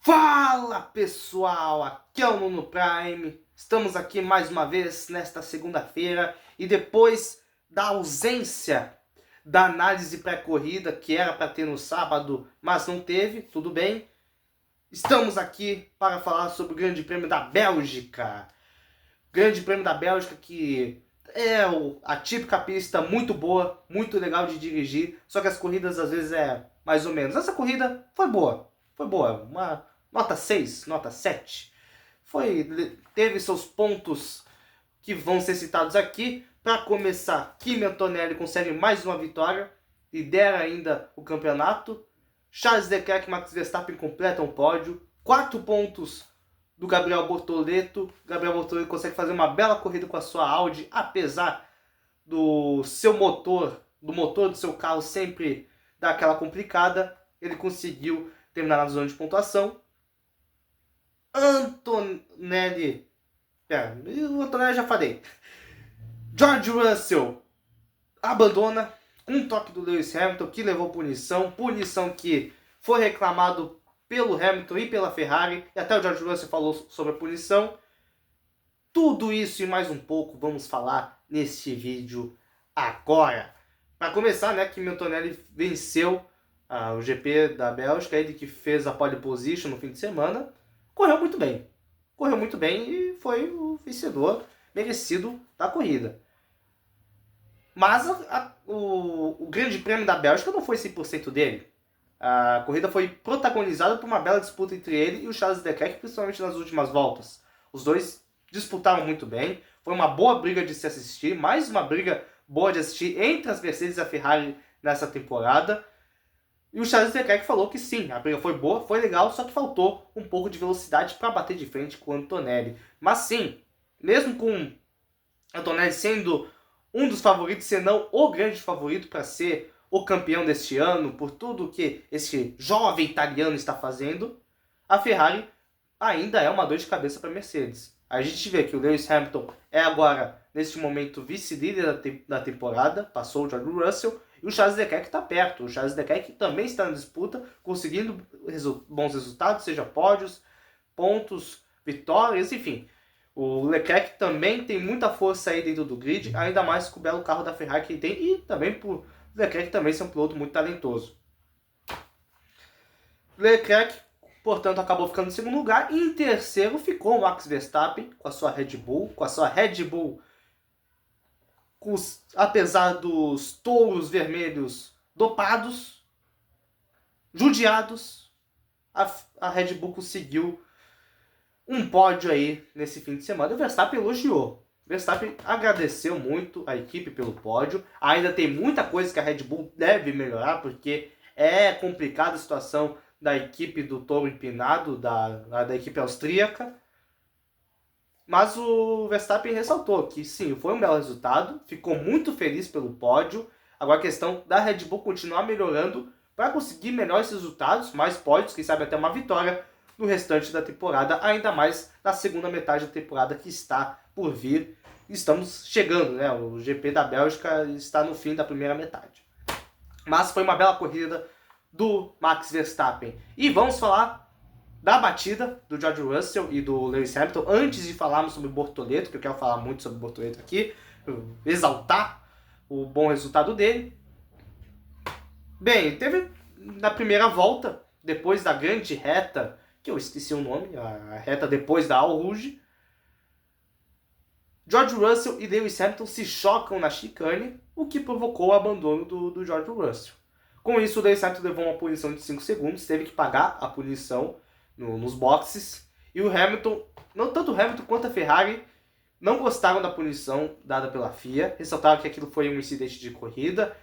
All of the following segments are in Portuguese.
Fala pessoal, aqui é o Nuno Prime, estamos aqui mais uma vez nesta segunda-feira e depois da ausência da análise pré-corrida que era para ter no sábado, mas não teve, tudo bem. Estamos aqui para falar sobre o Grande Prêmio da Bélgica. Grande Prêmio da Bélgica que é a típica pista muito boa, muito legal de dirigir, só que as corridas às vezes é mais ou menos. Essa corrida foi boa, uma nota 6, nota 7. Teve seus pontos que vão ser citados aqui. Para começar, Kimi Antonelli consegue mais uma vitória, lidera ainda o campeonato. Charles Leclerc e Max Verstappen completam o pódio. 4 pontos do Gabriel Bortoleto. Gabriel Bortoleto consegue fazer uma bela corrida com a sua Audi, apesar do seu motor, do seu carro sempre dar aquela complicada. Ele conseguiu terminar na zona de pontuação. Antonelli. O Antonelli já falei. George Russell abandona um toque do Lewis Hamilton que levou punição. Punição que foi reclamado pelo Hamilton e pela Ferrari. E até o George Russell falou sobre a punição. Tudo isso e mais um pouco vamos falar neste vídeo agora. Para começar, né, Kimi Antonelli venceu o GP da Bélgica, ele que fez a pole position no fim de semana. Correu muito bem e foi o vencedor merecido da corrida. Mas o Grande Prêmio da Bélgica não foi 100% dele. A corrida foi protagonizada por uma bela disputa entre ele e o Charles Leclerc, principalmente nas últimas voltas. Os dois disputaram muito bem, foi uma boa briga de se assistir, mais uma briga boa de assistir entre as Mercedes e a Ferrari nessa temporada. E o Charles Leclerc falou que sim, a briga foi boa, foi legal, só que faltou um pouco de velocidade para bater de frente com o Antonelli. Mas sim, mesmo com o Antonelli sendo um dos favoritos, se não o grande favorito para ser o campeão deste ano, por tudo que esse jovem italiano está fazendo, a Ferrari ainda é uma dor de cabeça para a Mercedes. A gente vê que o Lewis Hamilton é agora, neste momento, vice-líder da temporada, passou o George Russell, e o Charles Leclerc está perto. O Charles Leclerc também está na disputa, conseguindo bons resultados, seja pódios, pontos, vitórias, enfim. O Leclerc também tem muita força aí dentro do grid, ainda mais com o belo carro da Ferrari que ele tem, e também por o Leclerc também ser um piloto muito talentoso. Leclerc, portanto, acabou ficando em segundo lugar, e em terceiro ficou o Max Verstappen com a sua Red Bull, apesar dos touros vermelhos dopados, judiados, a Red Bull conseguiu um pódio aí nesse fim de semana. O Verstappen elogiou. O Verstappen agradeceu muito a equipe pelo pódio. Ainda tem muita coisa que a Red Bull deve melhorar, porque é complicada a situação da equipe do touro empinado, da equipe austríaca. Mas o Verstappen ressaltou que sim, foi um belo resultado, ficou muito feliz pelo pódio. Agora a questão da Red Bull continuar melhorando para conseguir melhores resultados, mais pódios, quem sabe até uma vitória no restante da temporada, ainda mais na segunda metade da temporada que está por vir. Estamos chegando, né? O GP da Bélgica está no fim da primeira metade. Mas foi uma bela corrida do Max Verstappen. E vamos falar da batida do George Russell e do Lewis Hamilton, antes de falarmos sobre o Bortoleto, que eu quero falar muito sobre o Bortoleto aqui, exaltar o bom resultado dele. Bem, teve na primeira volta, depois da grande reta, que eu esqueci o nome, a reta depois da Eau Rouge, George Russell e Lewis Hamilton se chocam na chicane, o que provocou o abandono do George Russell. Com isso, o Lewis Hamilton levou uma punição de 5 segundos, teve que pagar a punição nos boxes, e o Hamilton, não tanto o Hamilton quanto a Ferrari, não gostaram da punição dada pela FIA, ressaltaram que aquilo foi um incidente de corrida,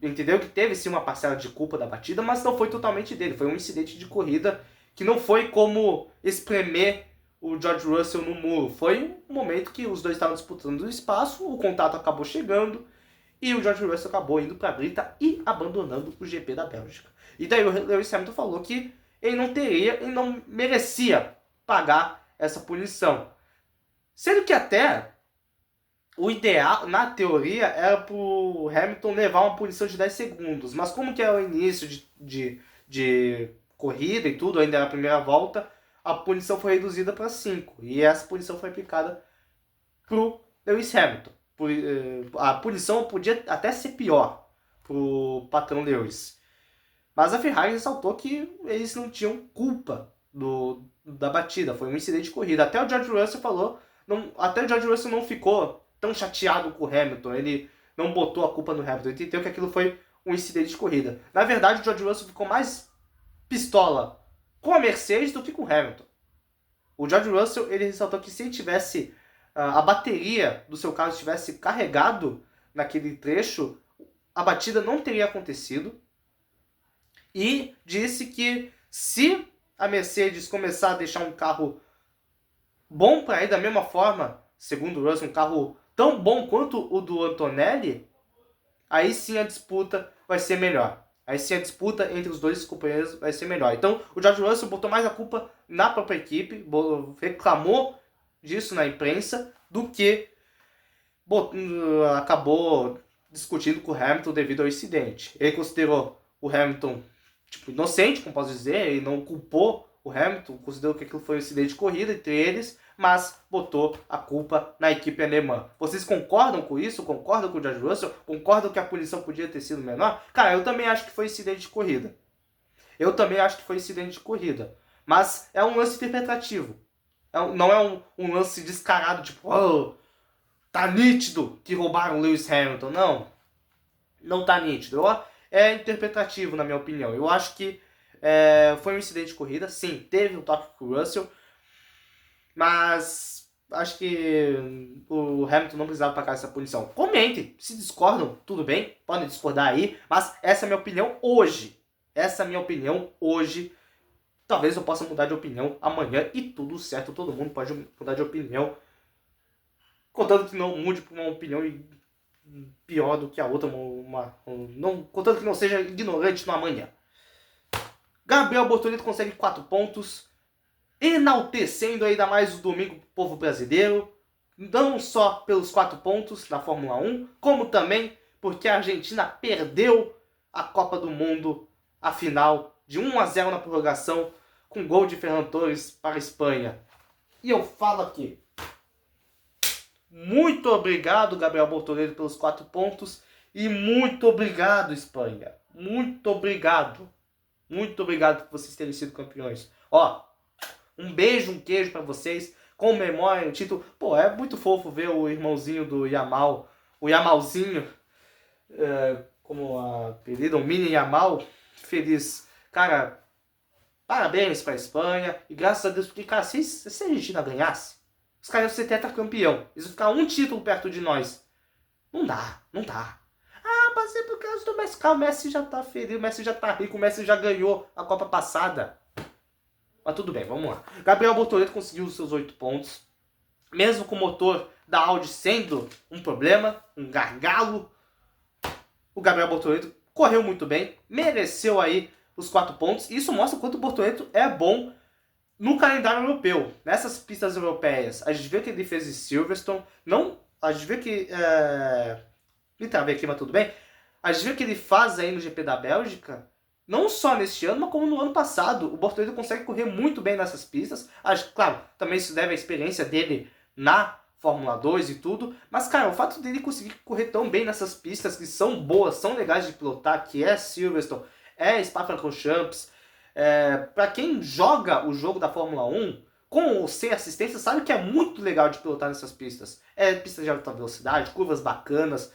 entendeu que teve sim uma parcela de culpa da batida, mas não foi totalmente dele, foi um incidente de corrida que não foi como espremer o George Russell no muro, foi um momento que os dois estavam disputando o espaço, o contato acabou chegando, e o George Russell acabou indo para a brita e abandonando o GP da Bélgica. E daí o Lewis Hamilton falou que ele não merecia pagar essa punição. Sendo que até o ideal, na teoria, era pro Hamilton levar uma punição de 10 segundos. Mas como que é o início de corrida e tudo, ainda era a primeira volta, a punição foi reduzida para 5. E essa punição foi aplicada pro Lewis Hamilton. A punição podia até ser pior pro patrão Lewis. Mas a Ferrari ressaltou que eles não tinham culpa da batida, foi um incidente de corrida. Até o George Russell falou, até o George Russell não ficou tão chateado com o Hamilton, ele não botou a culpa no Hamilton, ele entendeu que aquilo foi um incidente de corrida. Na verdade, o George Russell ficou mais pistola com a Mercedes do que com o Hamilton. O George Russell, ele ressaltou que se ele tivesse a bateria do seu carro estivesse carregado naquele trecho, a batida não teria acontecido. E disse que se a Mercedes começar a deixar um carro bom para ir da mesma forma, segundo o Russell, um carro tão bom quanto o do Antonelli, aí sim a disputa vai ser melhor. Aí sim a disputa entre os dois companheiros vai ser melhor. Então o George Russell botou mais a culpa na própria equipe, reclamou disso na imprensa, do que acabou discutindo com o Hamilton devido ao incidente. Ele considerou o Hamilton inocente, como posso dizer, ele não culpou o Hamilton, considerou que aquilo foi um incidente de corrida entre eles, mas botou a culpa na equipe alemã. Vocês concordam com isso? Concordam com o George Russell? Concordam que a punição podia ter sido menor? Cara, eu também acho que foi incidente de corrida. Mas é um lance interpretativo. Não é um lance descarado, tipo, oh, tá nítido que roubaram o Lewis Hamilton. Não tá nítido. É interpretativo, na minha opinião. Eu acho que foi um incidente de corrida. Sim, teve um toque com o Russell. Mas acho que o Hamilton não precisava pagar essa punição. Comentem, se discordam, tudo bem. Podem discordar aí. Mas essa é a minha opinião hoje. Talvez eu possa mudar de opinião amanhã e tudo certo. Todo mundo pode mudar de opinião. Contanto que não mude para uma opinião pior do que a outra, contanto que não seja ignorante no amanhã. Gabriel Bortoleto consegue 4 pontos, enaltecendo ainda mais o domingo pro povo brasileiro, não só pelos 4 pontos na Fórmula 1, como também porque a Argentina perdeu a Copa do Mundo, a final, de 1-0 na prorrogação, com gol de Ferran Torres para a Espanha. E eu falo aqui, muito obrigado, Gabriel Bortoleto, pelos 4 pontos. E muito obrigado, Espanha. Muito obrigado. Muito obrigado por vocês terem sido campeões. Um beijo, um queijo para vocês. Comemorem o título. Pô, é muito fofo ver o irmãozinho do Yamal. O Yamalzinho, como apelido, o Mini Yamal. Feliz. Cara, parabéns para a Espanha. E graças a Deus, porque, cara, se a Argentina ganhasse, os caras iam ser tetracampeão. Eles iam ficar um título perto de nós. Não dá. Mas é por causa do Messi. O Messi já tá feliz, o Messi já tá rico, o Messi já ganhou a Copa passada. Mas tudo bem, vamos lá. Gabriel Bortoleto conseguiu os seus 8 pontos. Mesmo com o motor da Audi sendo um problema, um gargalo, o Gabriel Bortoleto correu muito bem, mereceu aí os 4 pontos. Isso mostra o quanto o Bortoleto é bom no calendário europeu, nessas pistas europeias. A gente vê que ele fez em Silverstone, a gente vê que... Me travei aqui, mas tudo bem. A gente vê que ele faz aí no GP da Bélgica, não só neste ano, mas como no ano passado. O Bortoleto consegue correr muito bem nessas pistas. Claro, também isso deve à experiência dele na Fórmula 2 e tudo. Mas, cara, o fato dele conseguir correr tão bem nessas pistas que são boas, são legais de pilotar, que é Silverstone, é Spa-Francorchamps, para quem joga o jogo da Fórmula 1, com ou sem assistência, sabe que é muito legal de pilotar nessas pistas. É pista de alta velocidade, curvas bacanas,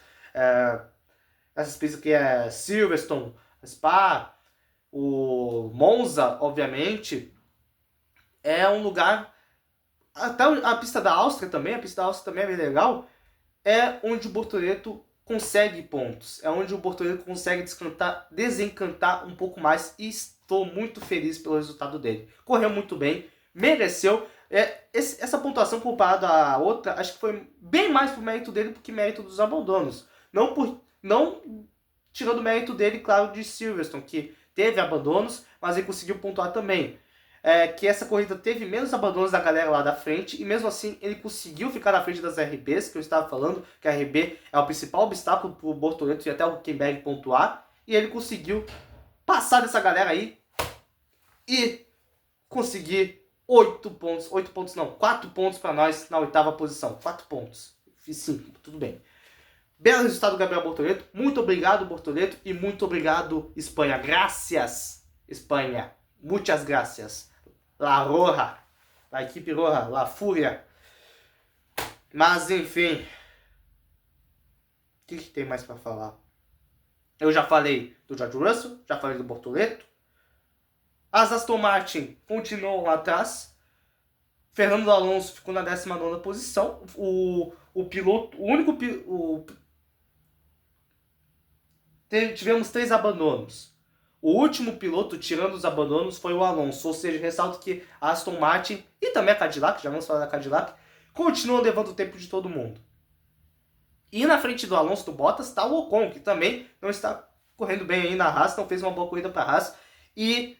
essas pistas que é Silverstone, Spa, o Monza, obviamente, é um lugar... Até a pista da Áustria também é bem legal, é onde o Bortoleto consegue pontos, é onde o Bortoleto consegue desencantar um pouco mais, e estou muito feliz pelo resultado dele. Correu muito bem, mereceu. Essa pontuação comparada à outra, acho que foi bem mais por mérito dele do que mérito dos abandonos. Não tirando o mérito dele, claro, de Silverstone, que teve abandonos, mas ele conseguiu pontuar também. Que essa corrida teve menos abandonos da galera lá da frente, e mesmo assim ele conseguiu ficar na frente das RBs, que eu estava falando, que a RB é o principal obstáculo para o Bortoleto e até o Hülkenberg pontuar, e ele conseguiu passar dessa galera aí e conseguir 8 pontos. 8 pontos não, 4 pontos para nós na 8ª posição. 4 pontos. Fiz 5, tudo bem. Belo resultado, Gabriel Bortoleto. Muito obrigado, Bortoleto. E muito obrigado, Espanha. Gracias, Espanha. Muchas gracias. La Roja. La equipe Roja. La Fúria. Mas, enfim. O que tem mais para falar? Eu já falei do George Russell. Já falei do Bortoleto. As Aston Martin continuam lá atrás. Fernando Alonso ficou na 19ª posição. Tivemos 3 abandonos. O último piloto, tirando os abandonos, foi o Alonso. Ou seja, ressalto que a Aston Martin e também a Cadillac, já vamos falar da Cadillac, continuam levando o tempo de todo mundo. E na frente do Alonso, do Bottas, está o Ocon, que também não está correndo bem aí na Haas, não fez uma boa corrida para a Haas. E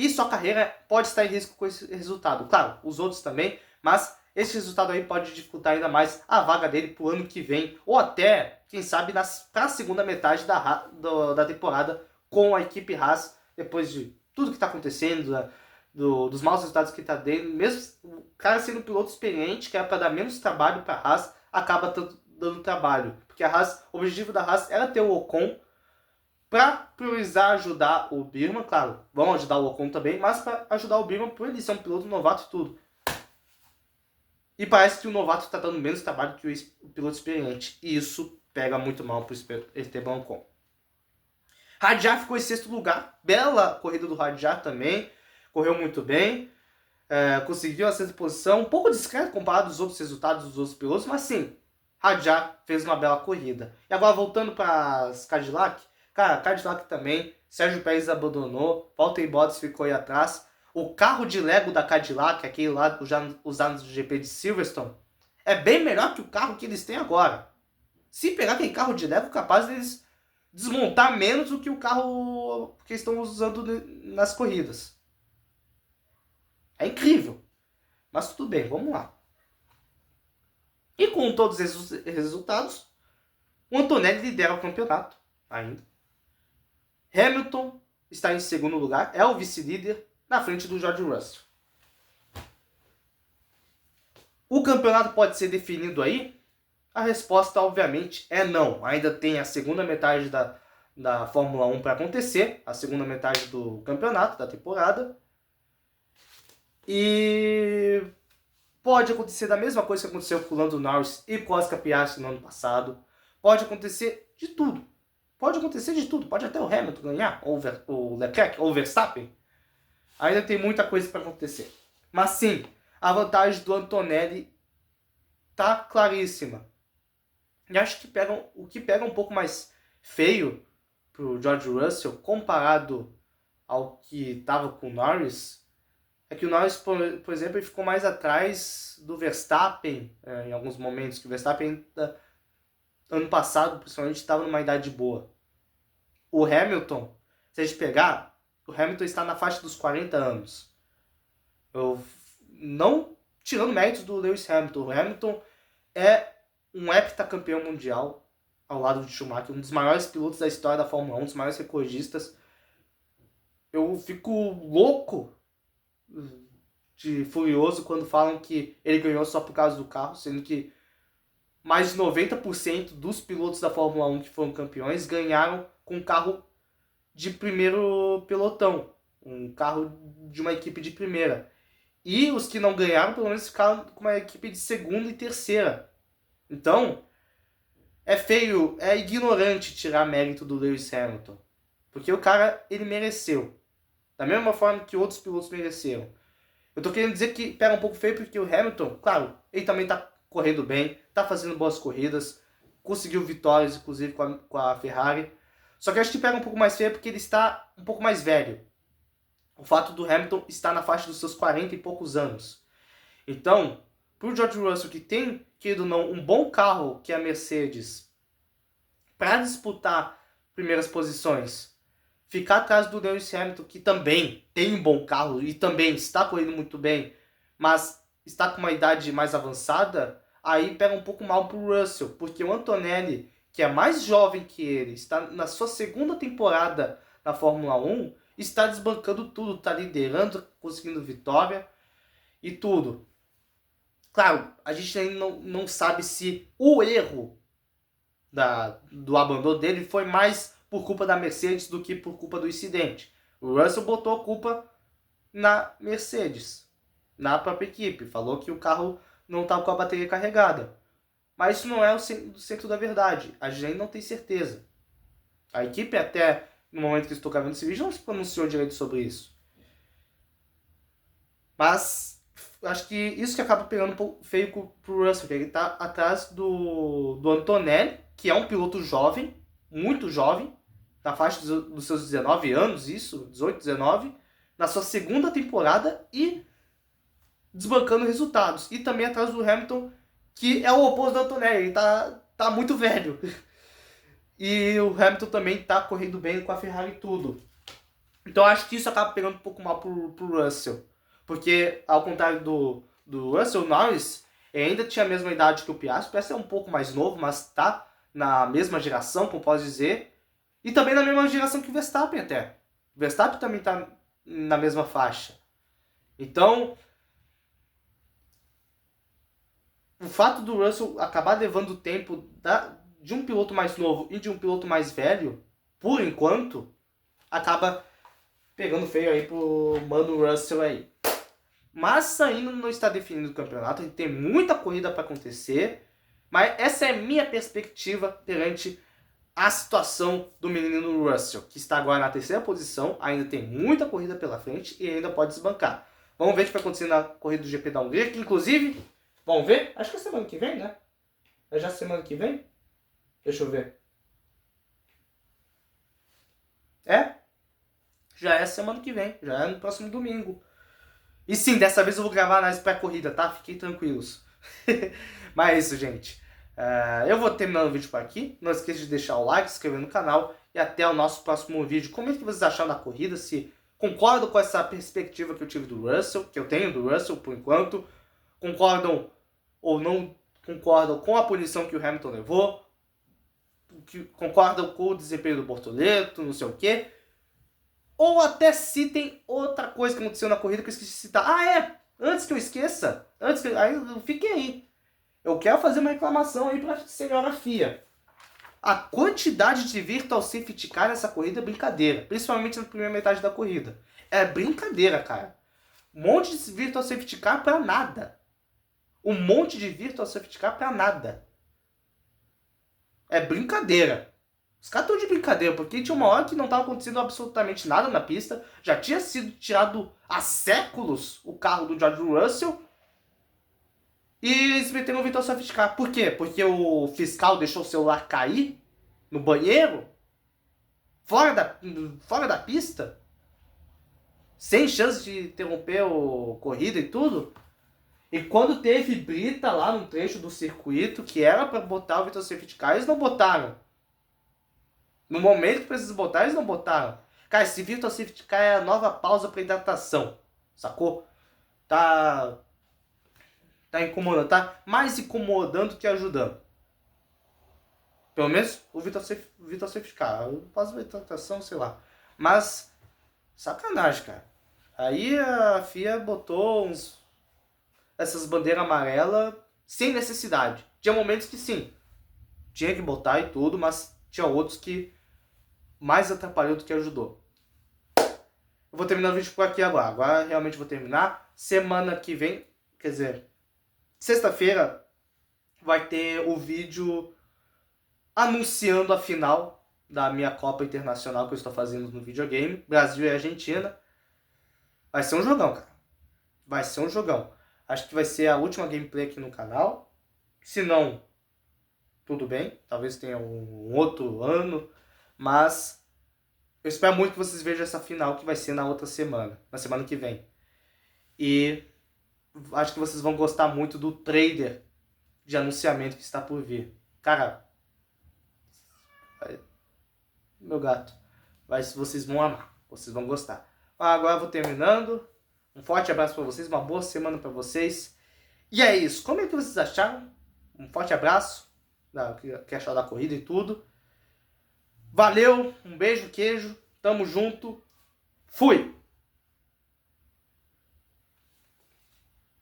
sua carreira pode estar em risco com esse resultado. Claro, os outros também, mas esse resultado aí pode dificultar ainda mais a vaga dele para o ano que vem, ou até, quem sabe, para a segunda metade da temporada com a equipe Haas, depois de tudo que está acontecendo, dos maus resultados que está dando. Mesmo o cara sendo um piloto experiente, que era para dar menos trabalho para a Haas, acaba dando trabalho. Porque o objetivo da Haas era ter o Ocon, para priorizar ajudar o Birman, claro, vão ajudar o Ocon também, mas para ajudar o Birman por ele ser um piloto novato e tudo. E parece que o novato está dando menos trabalho que o piloto experiente. E isso pega muito mal para o Esteban Ocon. Hadjar ficou em 6º lugar. Bela corrida do Hadjar também. Correu muito bem. Conseguiu a 6ª posição. Um pouco discreto comparado aos outros resultados dos outros pilotos. Mas sim, Hadjar fez uma bela corrida. E agora voltando para as Cadillac. Cara, Cadillac também. Sérgio Pérez abandonou. Valtteri Bottas ficou aí atrás. O carro de Lego da Cadillac, aquele lá usado no GP de Silverstone, é bem melhor que o carro que eles têm agora. Se pegar aquele carro de Lego, capaz deles desmontar menos do que o carro que estão usando nas corridas. É incrível. Mas tudo bem, vamos lá. E com todos esses resultados, o Antonelli lidera o campeonato ainda. Hamilton está em 2º lugar, é o vice-líder, na frente do George Russell. O campeonato pode ser definido aí? A resposta, obviamente, é não. Ainda tem a segunda metade da Fórmula 1 para acontecer, a segunda metade do campeonato, da temporada. E pode acontecer da mesma coisa que aconteceu com o Lando Norris e com o Oscar Piastri no ano passado. Pode acontecer de tudo. Pode acontecer de tudo. Pode até o Hamilton ganhar, ou o Leclerc, ou o Verstappen. Ainda tem muita coisa para acontecer. Mas sim, a vantagem do Antonelli tá claríssima. E acho que o que pega um pouco mais feio pro George Russell, comparado ao que estava com o Norris, é que o Norris, por exemplo, ele ficou mais atrás do Verstappen em alguns momentos, que o Verstappen ano passado, principalmente, estava numa idade boa. O Hamilton, se a gente pegar, o Hamilton está na faixa dos 40 anos. Não tirando méritos do Lewis Hamilton. O Hamilton é um heptacampeão mundial ao lado de Schumacher, um dos maiores pilotos da história da Fórmula 1, um dos maiores recordistas. Eu fico louco de furioso quando falam que ele ganhou só por causa do carro, sendo que mais de 90% dos pilotos da Fórmula 1 que foram campeões ganharam com um carro de primeiro pelotão, um carro de uma equipe de primeira. E os que não ganharam, pelo menos ficaram com uma equipe de segunda e terceira. Então, é feio, é ignorante tirar mérito do Lewis Hamilton. Porque o cara, ele mereceu. Da mesma forma que outros pilotos mereceram. Eu tô querendo dizer que pega um pouco feio porque o Hamilton, claro, ele também tá correndo bem, tá fazendo boas corridas, conseguiu vitórias, inclusive com a Ferrari. Só que eu acho que pega um pouco mais feio porque ele está um pouco mais velho. O fato do Hamilton estar na faixa dos seus 40 e poucos anos. Então, pro George Russell, que tem, querido ou não, um bom carro, que é a Mercedes, para disputar primeiras posições, ficar atrás do Lewis Hamilton, que também tem um bom carro e também está correndo muito bem, mas está com uma idade mais avançada, aí pega um pouco mal pro Russell, porque o Antonelli, que é mais jovem que ele, está na sua segunda temporada na Fórmula 1, está desbancando tudo, está liderando, conseguindo vitória e tudo. Claro, a gente ainda não sabe se o erro do abandono dele foi mais por culpa da Mercedes do que por culpa do incidente. O Russell botou a culpa na Mercedes, na própria equipe. Falou que o carro não estava com a bateria carregada. Mas isso não é o centro da verdade. A gente não tem certeza. A equipe, até no momento que estou gravando esse vídeo, não se pronunciou direito sobre isso. Mas acho que isso que acaba pegando um pouco feio pro Russell, que ele está atrás do Antonelli, que é um piloto jovem, muito jovem, na faixa dos seus 19 anos, isso, 18, 19, na sua segunda temporada e desbancando resultados. E também atrás do Hamilton, que é o oposto do Antonelli, ele tá muito velho. E o Hamilton também tá correndo bem com a Ferrari e tudo. Então acho que isso acaba pegando um pouco mal pro Russell. Porque, ao contrário do Russell, Norris ainda tinha a mesma idade que o Piastri. O Piastri é um pouco mais novo, mas tá na mesma geração, como posso dizer. E também na mesma geração que o Verstappen até. O Verstappen também tá na mesma faixa. Então, o fato do Russell acabar levando o tempo de um piloto mais novo e de um piloto mais velho, por enquanto, acaba pegando feio aí pro mano Russell aí. Mas ainda não está definido o campeonato, a gente tem muita corrida para acontecer, mas essa é a minha perspectiva perante a situação do menino Russell, que está agora na terceira posição, ainda tem muita corrida pela frente e ainda pode desbancar. Vamos ver o que vai acontecer na corrida do GP da Hungria, que inclusive, vamos ver? Acho que é semana que vem, né? É já semana que vem? Deixa eu ver. É? Já é semana que vem, já é no próximo domingo. E sim, dessa vez eu vou gravar na pré-corrida, tá? Fiquem tranquilos. Mas é isso, gente. Eu vou terminando o vídeo por aqui. Não esqueça de deixar o like, se inscrever no canal. E até o nosso próximo vídeo. Comenta o que vocês acharam da corrida. Se concordam com essa perspectiva que eu tive do Russell. Que eu tenho do Russell por enquanto. Concordam ou não concordam com a punição que o Hamilton levou. Concordam com o desempenho do Bortoleto, não sei o quê. Ou até citem outra coisa que aconteceu na corrida que eu esqueci de citar. Antes que eu esqueça, aí eu fiquei aí. Eu quero fazer uma reclamação aí pra senhora FIA. A quantidade de Virtual Safety Car nessa corrida é brincadeira. Principalmente na primeira metade da corrida. É brincadeira, cara. Um monte de Virtual Safety Car pra nada. Um monte de Virtual Safety Car pra nada. É brincadeira. Os caras estão de brincadeira, porque tinha uma hora que não estava acontecendo absolutamente nada na pista. Já tinha sido tirado há séculos o carro do George Russell. E eles meteram o Virtual Safety Car. Por quê? Porque o fiscal deixou o celular cair no banheiro? Fora da pista? Sem chance de interromper a corrida e tudo? E quando teve brita lá no trecho do circuito, que era para botar o Virtual Safety Car, eles não botaram. No momento que precisa botar, eles não botaram. Cara, esse Virtual Safety Car é a nova pausa para hidratação. Sacou? Tá incomodando. Tá mais incomodando que ajudando. Pelo menos o Virtual Safety Car. Pausa para hidratação, sei lá. Mas, sacanagem, cara. Aí a FIA botou essas bandeiras amarelas sem necessidade. Tinha momentos que sim, tinha que botar e tudo, mas tinha outros que mais atrapalhou do que ajudou. Eu vou terminar o vídeo por aqui agora. Agora realmente vou terminar. Semana que vem, quer dizer, sexta-feira, vai ter o vídeo anunciando a final da minha Copa Internacional que eu estou fazendo no videogame. Brasil e Argentina. Vai ser um jogão, cara. Vai ser um jogão. Acho que vai ser a última gameplay aqui no canal. Se não, tudo bem. Talvez tenha um outro ano. Mas eu espero muito que vocês vejam essa final que vai ser na outra semana. Na semana que vem. E acho que vocês vão gostar muito do trailer de anunciamento que está por vir. Cara, meu gato. Vocês vão amar. Vocês vão gostar. Agora eu vou terminando. Um forte abraço para vocês. Uma boa semana para vocês. E é isso. Como é que vocês acharam? Um forte abraço. Que acharam da corrida e tudo. Valeu. Um beijo, queijo. Tamo junto. Fui!